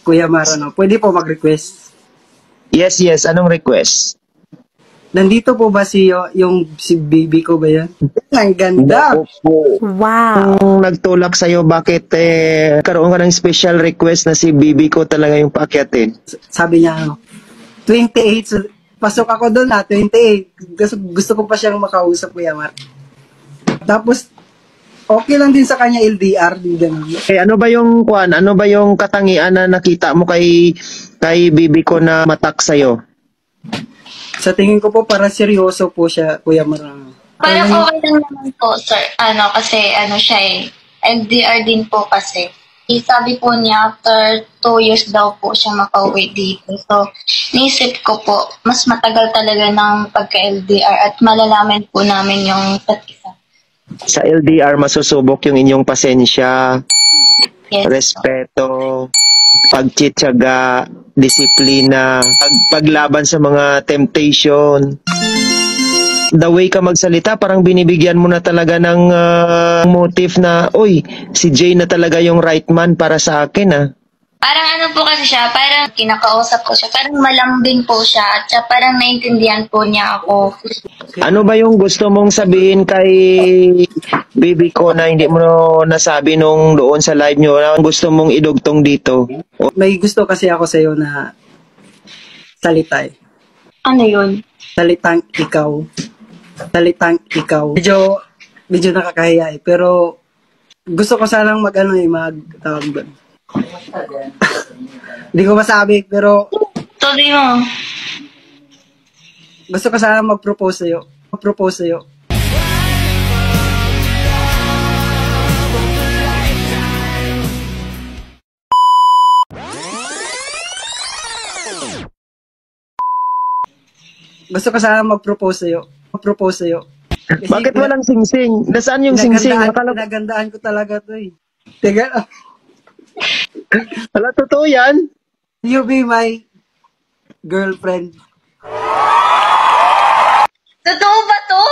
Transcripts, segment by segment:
Kuya Marano, pwede po mag-request. Yes, yes. Anong request? Nandito po ba yung si baby ko ba yan? Ang ganda! Wow! Kung nagtulak sa'yo, bakit karoon ka ng special request na si Bibi ko talaga yung paakyatin? Sabi niya, 28, pasok ako doon 28. Gusto ko pa siyang makausap, Kuya Mar. Tapos, okay lang din sa kanya LDR, din ganun. Ano ba yung katangian na nakita mo kay Bibi ko na matak sa'yo? Sa tingin ko po, parang seryoso po siya, Kuya Mar. Parang okay lang naman po, sir. Kasi siya LDR din po kasi. Sabi po niya, after 2 years daw po siya makauwi dito. So, naisip ko po, mas matagal talaga ng pagka-LDR at malalaman po namin yung isa't isa. Sa LDR, masusubok yung inyong pasensya, Yes. respeto, pagtsitsaga, disiplina, paglaban sa mga temptation. The way ka magsalita, parang binibigyan mo na talaga ng motive na, oy, si Jay na talaga yung right man para sa akin, Parang po kasi siya, parang kinakausap ko siya, parang malambing po siya, at siya parang naintindihan po niya ako. Ano ba yung gusto mong sabihin kay baby ko na hindi mo nasabi nung doon sa live nyo? Na gusto mong idugtong dito? May gusto kasi ako sa'yo na salita eh. Ano yun? Salitang ikaw. Medyo nakakahiya eh. Pero gusto ko sanang tawag doon. Hindi ko masabi, pero Tuloy mo. gusto ko sanang mag-propose sa'yo. Gusto ko sanang mag-propose sa'yo. Kasi Bakit walang singsing? Nasaan yung singsing? Pinagandaan ko talaga to eh. Teka, Wala, totoo yan? you be my girlfriend. Totoo ba to?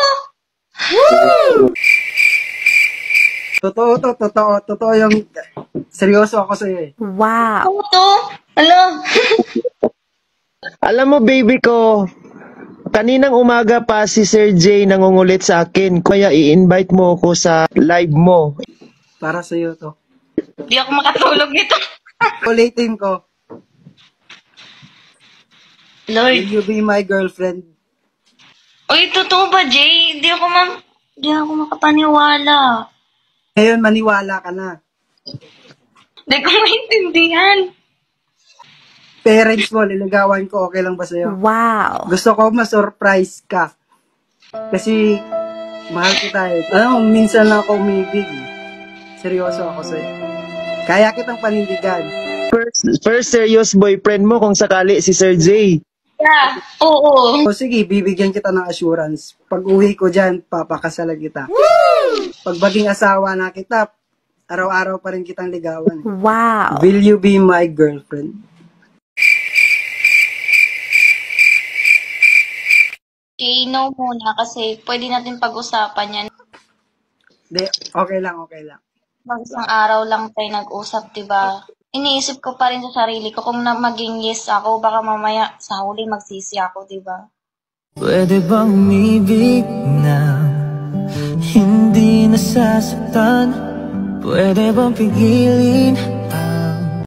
Totoo yung seryoso ako sa'yo eh. Wow! Totoo to? Alam. Alam mo, baby ko, kaninang umaga pa si Sir Jay nangungulit sa akin. Kaya i-invite mo ako sa live mo. Para sa'yo to. Di ako makatulog nito. Ulitin ko. Lord. Will you be my girlfriend? Uy, totoo ba, Jay? Di ako makapaniwala. Ngayon, maniwala ka na. Di ko maintindihan. Parents mo, liligawan ko, okay lang ba sa'yo? Wow! Gusto ko ma-surprise ka. Kasi, mahal kita eh. Minsan lang ako umibig. Seryoso ako sa'yo. Kaya kitang panindigan. First serious boyfriend mo kung sakali si Sir Jay. Yeah, oo. O sige, bibigyan kita ng assurance. Pag uwi ko dyan, papakasalan kita. Pag maging asawa na kita, araw-araw pa rin kitang ligawan. Wow! Will you be my girlfriend? Okay, no muna kasi pwede natin pag-usapan yan. Okay lang. Isang araw lang tayo nag-usap, diba? Iniisip ko pa rin sa sarili ko kung maging yes ako, baka mamaya sa huli magsisi ako, diba? Pwede bang umibig na hindi nasasaktan? Pwede bang pigilin